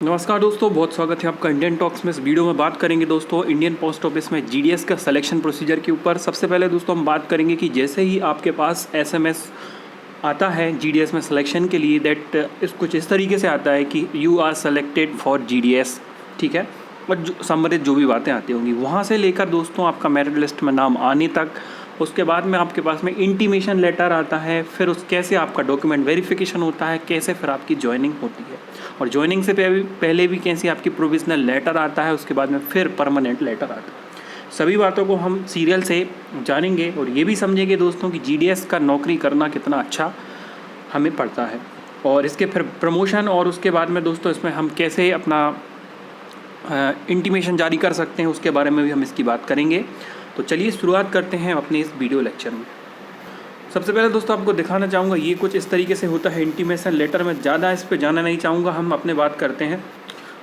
नमस्कार दोस्तों, बहुत स्वागत है आपका इंडियन टॉक्स में। इस वीडियो में बात करेंगे दोस्तों इंडियन पोस्ट ऑफिस में जीडीएस का सिलेक्शन प्रोसीजर के ऊपर। सबसे पहले दोस्तों हम बात करेंगे कि जैसे ही आपके पास एसएमएस आता है जीडीएस में सिलेक्शन के लिए, कुछ इस तरीके से आता है कि you are selected for GDS, ठीक है। और संबंधित जो भी बातें आती होंगी वहाँ से लेकर दोस्तों आपका मेरिट लिस्ट में नाम आने तक, उसके बाद में आपके पास में इंटीमेशन लेटर आता है, फिर कैसे आपका डॉक्यूमेंट वेरिफिकेशन होता है, कैसे फिर आपकी ज्वाइनिंग होती है, और ज्वाइनिंग से पहले भी कैसे आपकी प्रोविजनल लेटर आता है, उसके बाद में फिर परमानेंट लेटर आता है। सभी बातों को हम सीरियल से जानेंगे और ये भी समझेंगे दोस्तों कि जीडीएस का नौकरी करना कितना अच्छा हमें पड़ता है, और इसके फिर प्रमोशन, और उसके बाद में दोस्तों इसमें हम कैसे अपना इंटीमेशन जारी कर सकते हैं, उसके बारे में भी हम इसकी बात करेंगे। तो चलिए शुरुआत करते हैं अपने इस वीडियो लेक्चर में। सबसे पहले दोस्तों आपको दिखाना चाहूँगा, ये कुछ इस तरीके से होता है इंटीमेशन लेटर में। ज़्यादा इस पे जाना नहीं चाहूँगा, हम अपने बात करते हैं,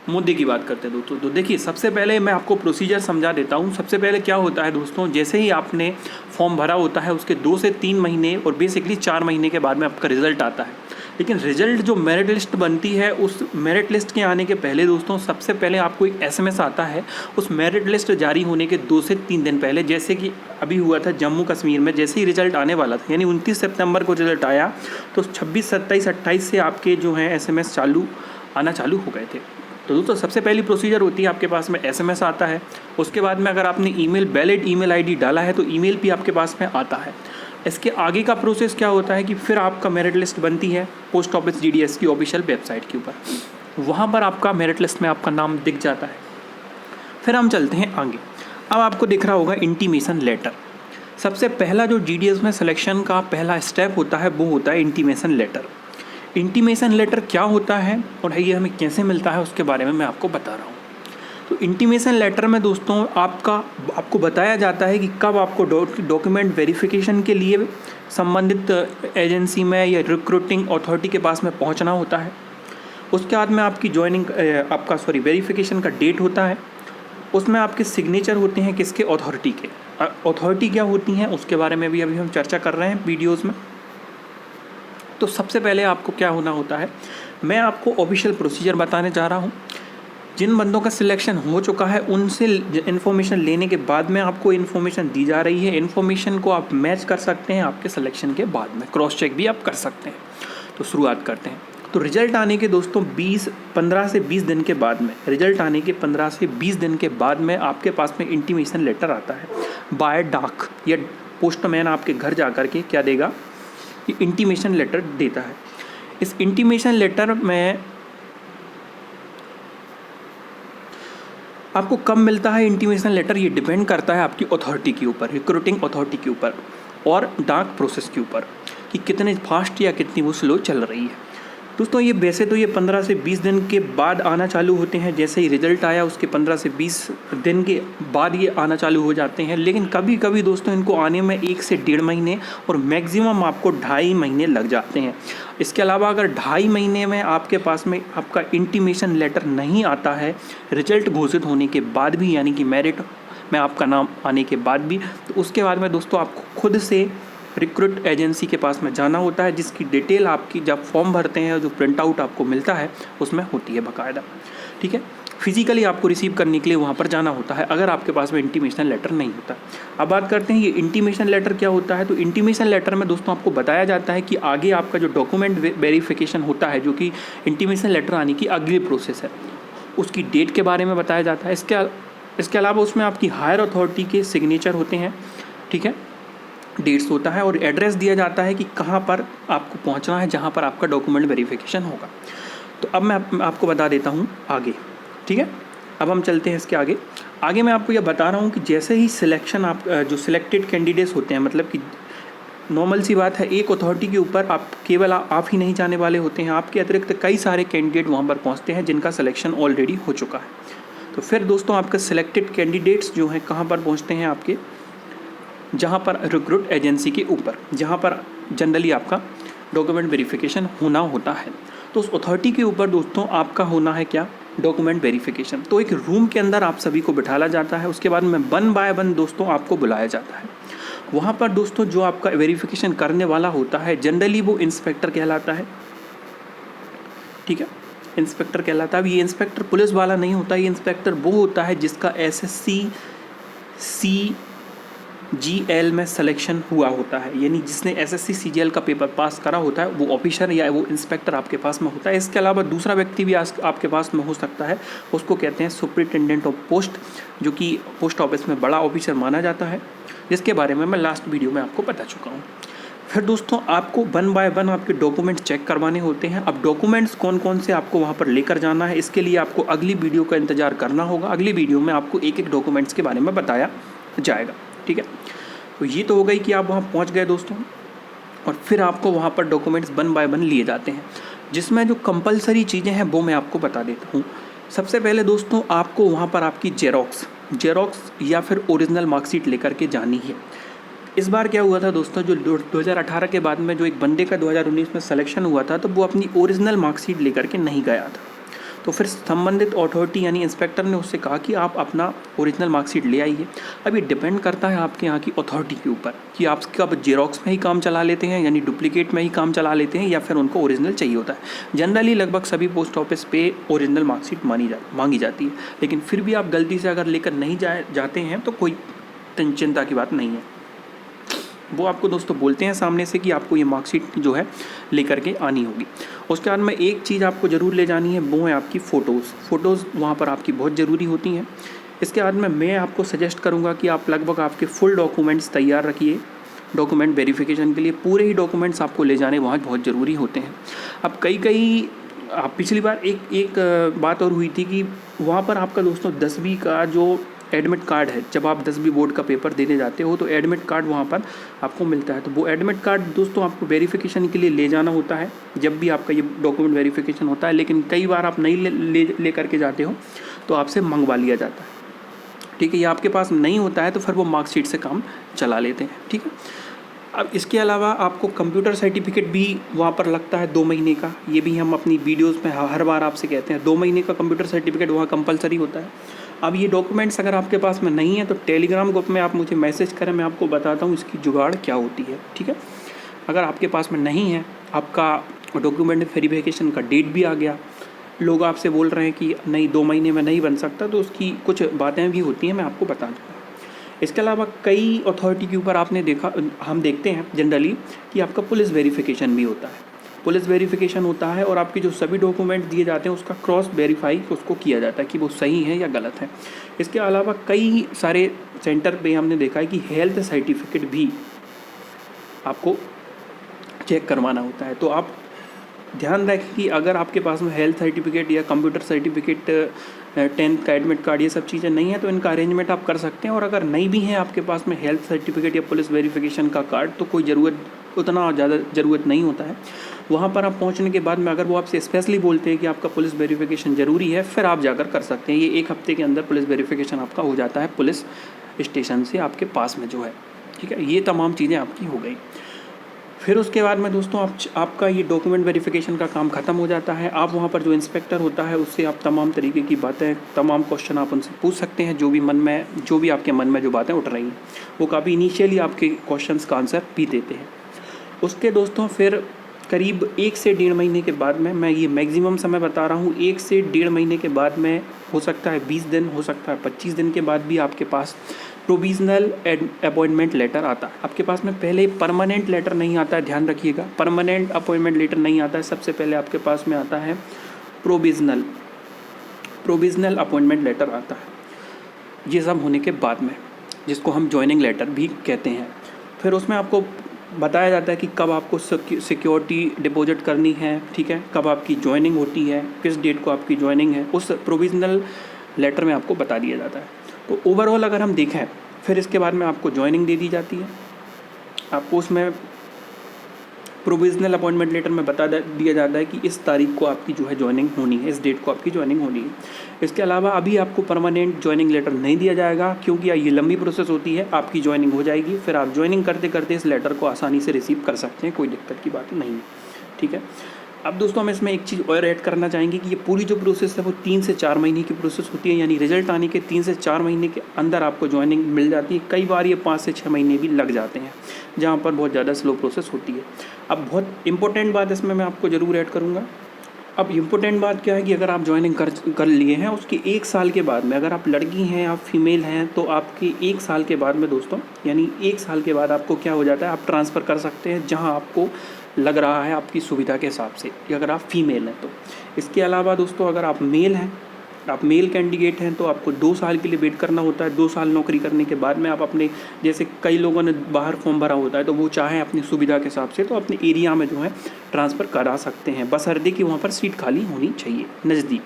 मुद्दे की बात करते हैं दोस्तों। तो देखिए, सबसे पहले मैं आपको प्रोसीजर समझा देता हूँ। सबसे पहले क्या होता है दोस्तों, जैसे ही आपने फॉर्म भरा होता है उसके 2 से 3 महीने और बेसिकली 4 महीने के बाद में आपका रिजल्ट आता है। लेकिन रिजल्ट जो मेरिट लिस्ट बनती है, उस मेरिट लिस्ट के आने के पहले दोस्तों सबसे पहले आपको एक एसएमएस आता है उस मेरिट लिस्ट जारी होने के 2 से 3 दिन पहले। जैसे कि अभी हुआ था जम्मू कश्मीर में, जैसे ही रिजल्ट आने वाला था, यानी 29 सितंबर को रिजल्ट आया, तो 26, 27, 28 से आपके जो हैं एसएमएस आना चालू हो गए थे। तो दोस्तों सबसे पहली प्रोसीजर होती है, आपके पास में एसएमएस आता है। उसके बाद में अगर आपने वैलिड ईमेल आईडी डाला है तो ईमेल भी आपके पास में आता है। इसके आगे का प्रोसेस क्या होता है कि फिर आपका मेरिट लिस्ट बनती है पोस्ट ऑफिस जीडीएस की ऑफिशियल वेबसाइट के ऊपर। वहाँ पर आपका मेरिट लिस्ट में आपका नाम दिख जाता है। फिर हम चलते हैं आगे। अब आपको दिख रहा होगा इंटीमेशन लेटर। सबसे पहला जो जीडीएस में सिलेक्शन का पहला स्टेप होता है वो होता है इंटीमेशन लेटर। इंटीमेशन लेटर क्या होता है और ये हमें कैसे मिलता है, उसके बारे में मैं आपको बता रहा हूँ। तो इंटीमेशन लेटर में दोस्तों आपको बताया जाता है कि कब आपको डॉक्यूमेंट वेरिफिकेशन के लिए संबंधित एजेंसी में या रिक्रूटिंग अथॉरिटी के पास में पहुंचना होता है। उसके बाद में आपकी वेरिफिकेशन का डेट होता है। उसमें आपके सिग्नेचर होते हैं किसके, अथॉरिटी के। अथॉरिटी क्या होती हैं उसके बारे में भी अभी हम चर्चा कर रहे हैं वीडियोज़ में। तो सबसे पहले आपको क्या होना होता है, मैं आपको ऑफिशियल प्रोसीजर बताने जा रहा हूँ। जिन बंदों का सिलेक्शन हो चुका है उनसे इन्फॉर्मेशन लेने के बाद में आपको इन्फॉर्मेशन दी जा रही है। इन्फॉर्मेशन को आप मैच कर सकते हैं आपके सिलेक्शन के बाद में, क्रॉस चेक भी आप कर सकते हैं। तो शुरुआत करते हैं। तो रिजल्ट आने के दोस्तों 15 से 20 दिन के बाद में, रिजल्ट आने के 15 से 20 दिन के बाद में आपके पास में इंटीमेशन लेटर आता है बाय डाक, या पोस्टमैन आपके घर जा कर के क्या देगा, ये इंटीमेशन लेटर देता है। इस इंटीमेशन लेटर में आपको कब मिलता है इंटीमेशन लेटर, ये डिपेंड करता है आपकी अथॉरिटी के ऊपर, रिक्रूटिंग अथॉरिटी के ऊपर और डाक प्रोसेस के ऊपर, कि कितने फास्ट या कितनी वो स्लो चल रही है। दोस्तों ये वैसे तो ये 15 से 20 दिन के बाद आना चालू होते हैं। जैसे ही रिजल्ट आया उसके 15 से 20 दिन के बाद ये आना चालू हो जाते हैं। लेकिन कभी कभी दोस्तों इनको आने में 1 से 1.5 महीने और मैक्सिमम आपको 2.5 महीने लग जाते हैं। इसके अलावा अगर 2.5 महीने में आपके पास में आपका इंटीमेशन लेटर नहीं आता है रिजल्ट घोषित होने के बाद भी, यानी कि मेरिट में आपका नाम आने के बाद भी, तो उसके बाद में दोस्तों आपको खुद से रिक्रूट एजेंसी के पास में जाना होता है, जिसकी डिटेल आपकी जब फॉर्म भरते हैं जो प्रिंट आउट आपको मिलता है उसमें होती है बाकायदा, ठीक है। फिजिकली आपको रिसीव करने के लिए वहाँ पर जाना होता है अगर आपके पास में इंटीमेशन लेटर नहीं होता। अब बात करते हैं ये इंटीमेशन लेटर क्या होता है। तो इंटीमेशन लेटर में दोस्तों आपको बताया जाता है कि आगे आपका जो डॉक्यूमेंट वेरिफिकेशन होता है, जो कि इंटीमेशन लेटर आने की अगली प्रोसेस है, उसकी डेट के बारे में बताया जाता है। इसके अलावा उसमें आपकी हायर अथॉरिटी के सिग्नेचर होते हैं, ठीक है, डेट्स होता है, और एड्रेस दिया जाता है कि कहाँ पर आपको पहुँचना है, जहाँ पर आपका डॉक्यूमेंट वेरिफिकेशन होगा। तो अब मैं आपको बता देता हूँ आगे, ठीक है। अब हम चलते हैं इसके आगे मैं आपको यह बता रहा हूँ कि जैसे ही सिलेक्शन आप जो सिलेक्टेड कैंडिडेट्स होते हैं, मतलब कि नॉर्मल सी बात है, एक अथॉरिटी के ऊपर केवल आप ही नहीं जाने वाले होते हैं, आपके अतिरिक्त कई सारे कैंडिडेट वहाँ पर पहुँचते हैं जिनका सिलेक्शन ऑलरेडी हो चुका है। तो फिर दोस्तों आपके सिलेक्टेड कैंडिडेट्स जो हैं कहाँ पर पहुँचते हैं, आपके जहाँ पर रिक्रूट एजेंसी के ऊपर, जहाँ पर जनरली आपका डॉक्यूमेंट वेरिफिकेशन होना होता है। तो उस अथॉरिटी के ऊपर दोस्तों आपका होना है क्या, डॉक्यूमेंट वेरिफिकेशन। तो एक रूम के अंदर आप सभी को बिठाला जाता है। उसके बाद में 1 बाय 1 दोस्तों आपको बुलाया जाता है। वहाँ पर दोस्तों जो आपका वेरिफिकेशन करने वाला होता है जनरली वो इंस्पेक्टर कहलाता है, ठीक है। इंस्पेक्टर कहलाता है। अब ये इंस्पेक्टर पुलिस वाला नहीं होता, ये इंस्पेक्टर वो होता है जिसका SSC CGL में सिलेक्शन हुआ होता है, यानी जिसने SSC CGL का पेपर पास करा होता है वो ऑफिसर या वो इंस्पेक्टर आपके पास में होता है। इसके अलावा दूसरा व्यक्ति भी आपके पास में हो सकता है, उसको कहते हैं सुपरिटेंडेंट ऑफ पोस्ट, जो कि पोस्ट ऑफिस में बड़ा ऑफिसर माना जाता है, जिसके बारे में मैं लास्ट वीडियो में आपको बता चुका हूँ। फिर दोस्तों आपको 1 बाय 1 आपके डॉक्यूमेंट चेक करवाने होते हैं। अब डॉक्यूमेंट्स कौन कौन से आपको वहाँ पर लेकर जाना है, इसके लिए आपको अगली वीडियो का इंतज़ार करना होगा। अगली वीडियो में आपको एक एक डॉक्यूमेंट्स के बारे में बताया जाएगा, ठीक है। तो ये तो हो गई कि आप वहाँ पहुँच गए दोस्तों, और फिर आपको वहाँ पर डॉक्यूमेंट्स 1 बाय 1 लिए जाते हैं, जिसमें जो कंपलसरी चीज़ें हैं वो मैं आपको बता देता हूँ। सबसे पहले दोस्तों आपको वहाँ पर आपकी जेरोक्स या फिर ओरिजिनल मार्कशीट लेकर के जानी है। इस बार क्या हुआ था दोस्तों, जो 2018 के बाद में जो एक बंदे का 2019 में सिलेक्शन हुआ था, तो वो अपनी ओरिजिनल मार्कशीट लेकर के नहीं गया था। तो फिर संबंधित अथॉरिटी यानी इंस्पेक्टर ने उससे कहा कि आप अपना ओरिजिनल मार्कशीट ले आइए। अब ये डिपेंड करता है आपके यहाँ की अथॉरिटी के ऊपर कि आपका जेरोक्स में ही काम चला लेते हैं, यानी डुप्लीकेट में ही काम चला लेते हैं, या फिर उनको ओरिजिनल चाहिए होता है। जनरली लगभग सभी पोस्ट ऑफिस पे ओरिजिनल मार्कशीट मांगी जाती है, लेकिन फिर भी आप गलती से अगर लेकर नहीं जाते हैं तो कोई चिंता की बात नहीं है। वो आपको दोस्तों बोलते हैं सामने से कि आपको ये मार्कशीट जो है लेकर के आनी होगी। उसके बाद में एक चीज़ आपको ज़रूर ले जानी है, वो है आपकी फ़ोटोज़ वहाँ पर आपकी बहुत ज़रूरी होती हैं। इसके बाद में मैं आपको सजेस्ट करूँगा कि आप लगभग आपके फुल डॉक्यूमेंट्स तैयार रखिए। डॉक्यूमेंट वेरिफिकेशन के लिए पूरे ही डॉक्यूमेंट्स आपको ले जाने वहाँ बहुत ज़रूरी होते हैं। अब पिछली बार एक बात और हुई थी कि वहाँ पर आपका दोस्तों 10वीं का जो एडमिट कार्ड है, जब आप 10वीं बोर्ड का पेपर देने जाते हो तो एडमिट कार्ड वहाँ पर आपको मिलता है। तो वो एडमिट कार्ड दोस्तों आपको वेरिफिकेशन के लिए ले जाना होता है जब भी आपका ये डॉक्यूमेंट वेरिफिकेशन होता है, लेकिन कई बार आप नहीं ले करके जाते हो तो आपसे मंगवा लिया जाता है, ठीक है। ये आपके पास नहीं होता है तो फिर वो मार्कशीट से काम चला लेते हैं, ठीक है। अब इसके अलावा आपको कंप्यूटर सर्टिफिकेट भी वहाँ पर लगता है 2 महीने का। ये भी हम अपनी वीडियोज़ में हर बार आपसे कहते हैं, 2 महीने का कंप्यूटर सर्टिफिकेट वहाँ कंपलसरी होता है। अब ये डॉक्यूमेंट्स अगर आपके पास में नहीं है तो टेलीग्राम ग्रुप में आप मुझे मैसेज करें, मैं आपको बताता हूँ इसकी जुगाड़ क्या होती है, ठीक है। अगर आपके पास में नहीं है, आपका डॉक्यूमेंट वेरिफिकेशन का डेट भी आ गया, लोग आपसे बोल रहे हैं कि नहीं 2 महीने में नहीं बन सकता, तो उसकी कुछ बातें भी होती हैं, मैं आपको बता दूँगा। इसके अलावा कई अथॉरिटी के ऊपर हम देखते हैं जनरली कि आपका पुलिस वेरिफिकेशन भी होता है। पुलिस वेरिफिकेशन होता है और आपके जो सभी डॉक्यूमेंट दिए जाते हैं उसका क्रॉस वेरीफाई उसको किया जाता है कि वो सही है या गलत है। इसके अलावा कई सारे सेंटर पे हमने देखा है कि हेल्थ सर्टिफिकेट भी आपको चेक करवाना होता है। तो आप ध्यान रखें कि अगर आपके पास में हेल्थ सर्टिफिकेट या कंप्यूटर सर्टिफिकेट, 10th का एडमिट कार्ड, ये सब चीज़ें नहीं है तो इनका अरेंजमेंट आप कर सकते हैं। और अगर नहीं भी है आपके पास में हेल्थ सर्टिफिकेट या पुलिस वेरिफिकेशन का कार्ड तो कोई उतना ज़्यादा ज़रूरत नहीं होता है। वहाँ पर आप पहुँचने के बाद में अगर वो आपसे स्पेशली बोलते हैं कि आपका पुलिस वेरिफिकेशन ज़रूरी है, फिर आप जाकर कर सकते हैं। ये 1 हफ्ते के अंदर पुलिस वेरिफिकेशन आपका हो जाता है पुलिस स्टेशन से आपके पास में जो है, ठीक है। ये तमाम चीज़ें आपकी हो गई। फिर उसके बाद में दोस्तों आपका ये डॉक्यूमेंट वेरिफिकेशन का काम ख़त्म हो जाता है। आप वहाँ पर जो इंस्पेक्टर होता है उससे आप तमाम तरीके की बातें, तमाम क्वेश्चन आप उनसे पूछ सकते हैं, जो भी आपके मन में जो बातें उठ रही हैं वो काफ़ी इनिशियली आपके क्वेश्चंस का आंसर भी देते हैं। उसके दोस्तों फिर करीब 1 से 1.5 महीने के बाद में, मैं ये मैक्सिमम समय बता रहा हूँ, 1 से 1.5 महीने के बाद में, हो सकता है 20 दिन, हो सकता है 25 दिन के बाद भी आपके पास प्रोविज़नल अपॉइंटमेंट लेटर आता है। आपके पास में पहले परमानेंट लेटर नहीं आता है, ध्यान रखिएगा, परमानेंट अपॉइंटमेंट लेटर नहीं आता है। सबसे पहले आपके पास में आता है प्रोविज़नल अपॉइंटमेंट लेटर आता है। ये सब होने के बाद में, जिसको हम जॉइनिंग लेटर भी कहते हैं, फिर उसमें आपको बताया जाता है कि कब आपको सिक्योरिटी डिपॉजिट करनी है, ठीक है, कब आपकी जॉइनिंग होती है, किस डेट को आपकी जॉइनिंग है, उस प्रोविज़नल लेटर में आपको बता दिया जाता है। तो ओवरऑल अगर हम देखें, फिर इसके बाद में आपको जॉइनिंग दे दी जाती है। आपको उसमें प्रोविज़नल अपॉइंटमेंट लेटर में बता दिया जाता है कि इस तारीख को आपकी जो है जॉइनिंग होनी है, इस डेट को आपकी जॉइनिंग होनी है। इसके अलावा अभी आपको परमानेंट जॉइनिंग लेटर नहीं दिया जाएगा, क्योंकि ये लंबी प्रोसेस होती है। आपकी जॉइनिंग हो जाएगी, फिर आप जॉइनिंग करते करते इस लेटर को आसानी से रिसीव कर सकते हैं, कोई दिक्कत की बात नहीं है, ठीक है। अब दोस्तों हम इसमें एक चीज़ और ऐड करना चाहेंगे कि ये पूरी जो प्रोसेस है वो 3 से 4 महीने की प्रोसेस होती है, यानी रिजल्ट आने के 3 से 4 महीने के अंदर आपको जॉइनिंग मिल जाती है। कई बार ये 5 से 6 महीने भी लग जाते हैं, जहाँ पर बहुत ज़्यादा स्लो प्रोसेस होती है। अब बहुत इंपॉर्टेंट बात इसमें मैं आपको ज़रूर ऐड करूँगा, अब इम्पोर्टेंट बात क्या है कि अगर आप ज्वाइनिंग कर लिए हैं उसके 1 साल के बाद में, अगर आप लड़की हैं आप फीमेल हैं तो आपके 1 साल के बाद में दोस्तों, यानी 1 साल के बाद आपको क्या हो जाता है, आप ट्रांसफ़र कर सकते हैं जहां आपको लग रहा है आपकी सुविधा के हिसाब से, कि अगर आप फीमेल हैं तो। इसके अलावा दोस्तों अगर आप मेल हैं, आप मेल कैंडिडेट हैं तो आपको 2 साल के लिए वेट करना होता है। 2 साल नौकरी करने के बाद में आप अपने, जैसे कई लोगों ने बाहर फॉर्म भरा होता है तो वो चाहें अपनी सुविधा के हिसाब से तो अपने एरिया में जो है ट्रांसफ़र करा सकते हैं, बशर्ते कि वहाँ पर सीट खाली होनी चाहिए नज़दीक।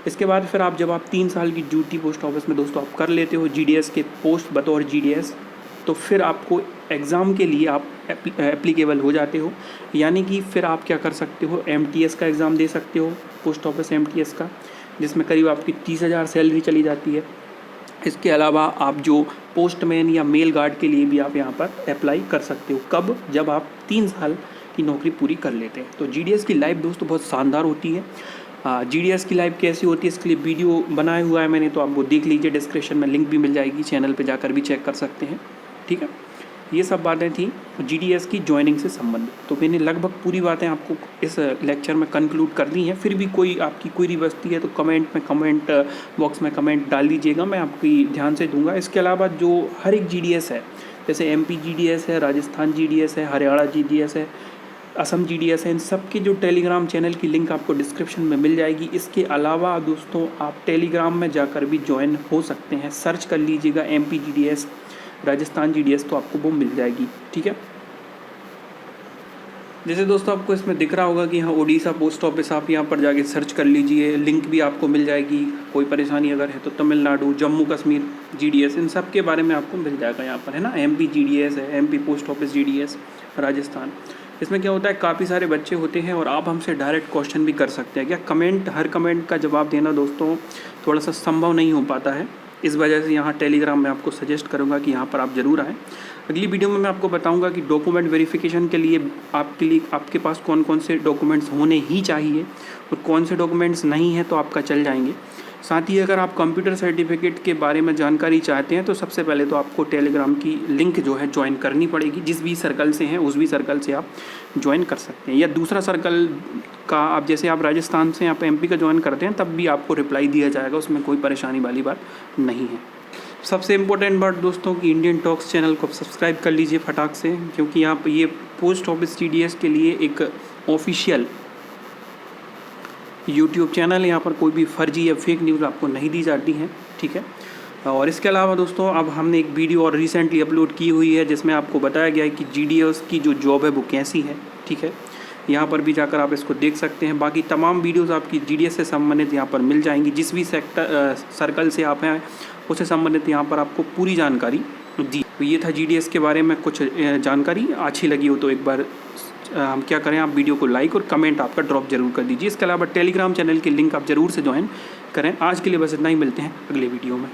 इसके बाद फिर आप जब आप 3 साल की ड्यूटी पोस्ट ऑफिस में दोस्तों आप कर लेते हो GDS के पोस्ट बतौर GDS, तो फिर आपको एग्ज़ाम के लिए आप एप्लीकेबल हो जाते हो। यानी कि फिर आप क्या कर सकते हो, MTS का एग्ज़ाम दे सकते हो, पोस्ट ऑफिस MTS का, जिसमें करीब आपकी 30,000 सैलरी चली जाती है। इसके अलावा आप जो पोस्टमैन या मेल गार्ड के लिए भी आप यहाँ पर अप्लाई कर सकते हो। कब? जब आप 3 साल की नौकरी पूरी कर लेते हैं। तो GDS की लाइफ दोस्तों बहुत शानदार होती है। GDS की लाइफ कैसी होती है इसके लिए वीडियो बनाया हुआ है मैंने, तो आप वो देख लीजिए, डिस्क्रिप्शन में लिंक भी मिल जाएगी, चैनल पे जाकर भी चेक कर सकते हैं। ठीक है, ये सब बातें थी GDS की ज्वाइनिंग से संबंधित। तो मैंने लगभग पूरी बातें आपको इस लेक्चर में कंक्लूड कर दी हैं। फिर भी कोई आपकी क्वेरी बचती है तो कमेंट बॉक्स में कमेंट डाल दीजिएगा, मैं आपकी ध्यान से दूंगा। इसके अलावा जो हर एक GDS है, जैसे MP GDS है, राजस्थान GDS है, हरियाणा GDS है, असम GDS है, इन सब के जो टेलीग्राम चैनल की लिंक आपको डिस्क्रिप्शन में मिल जाएगी। इसके अलावा दोस्तों आप टेलीग्राम में जाकर भी ज्वाइन हो सकते हैं, सर्च कर लीजिएगा MP GDS, राजस्थान GDS, तो आपको वो मिल जाएगी। ठीक है, जैसे दोस्तों आपको इसमें दिख रहा होगा कि हाँ ओडिशा पोस्ट ऑफिस, आप यहाँ पर जाके सर्च कर लीजिए, लिंक भी आपको मिल जाएगी। कोई परेशानी अगर है तो तमिलनाडु, जम्मू कश्मीर GDS, इन सब के बारे में आपको मिल जाएगा यहाँ पर, है ना। MP GDS है, MP post office GDS Rajasthan. इसमें क्या होता है, काफ़ी सारे बच्चे होते हैं और आप हमसे डायरेक्ट क्वेश्चन भी कर सकते हैं। क्या हर कमेंट का जवाब देना दोस्तों थोड़ा सा संभव नहीं हो पाता है, इस वजह से यहाँ टेलीग्राम में आपको सजेस्ट करूँगा कि यहाँ पर आप ज़रूर आएँ। अगली वीडियो में मैं आपको बताऊँगा कि डॉक्यूमेंट वेरिफिकेशन के लिए आपके पास कौन कौन से डॉक्यूमेंट्स होने ही चाहिए और कौन से डॉक्यूमेंट्स नहीं हैं तो आपका चल जाएंगे। साथ ही अगर आप कंप्यूटर सर्टिफिकेट के बारे में जानकारी चाहते हैं तो सबसे पहले तो आपको टेलीग्राम की लिंक जो है ज्वाइन करनी पड़ेगी। जिस भी सर्कल से हैं उस भी सर्कल से आप ज्वाइन कर सकते हैं, या दूसरा सर्कल का आप, जैसे आप राजस्थान से आप MP का ज्वाइन करते हैं तब भी आपको रिप्लाई दिया जाएगा, उसमें कोई परेशानी वाली बात नहीं है। सबसे इम्पोर्टेंट बात दोस्तों कि इंडियन टॉक्स चैनल को सब्सक्राइब कर लीजिए फटाक से, क्योंकि यहाँ पर ये पोस्ट ऑफिस GDS के लिए एक ऑफिशियल YouTube चैनल है। यहाँ पर कोई भी फर्जी या फेक न्यूज़ आपको नहीं दी जाती है। ठीक है, और इसके अलावा दोस्तों अब हमने एक वीडियो और रिसेंटली अपलोड की हुई है जिसमें आपको बताया गया है कि GDS की जो जॉब है वो कैसी है। ठीक है, यहाँ पर भी जाकर आप इसको देख सकते हैं। बाकी तमाम वीडियोस आपकी GDS से संबंधित यहाँ पर मिल जाएंगी। जिस भी सर्कल से आप हैं उससे संबंधित यहाँ पर आपको पूरी जानकारी दी। तो ये था GDS के बारे में कुछ जानकारी। अच्छी लगी हो तो एक बार हम क्या करें, आप वीडियो को लाइक और कमेंट आपका ड्रॉप जरूर कर दीजिए। इसके अलावा टेलीग्राम चैनल की लिंक आप ज़रूर से ज्वाइन करें। आज के लिए बस इतना ही, मिलते हैं अगले वीडियो में।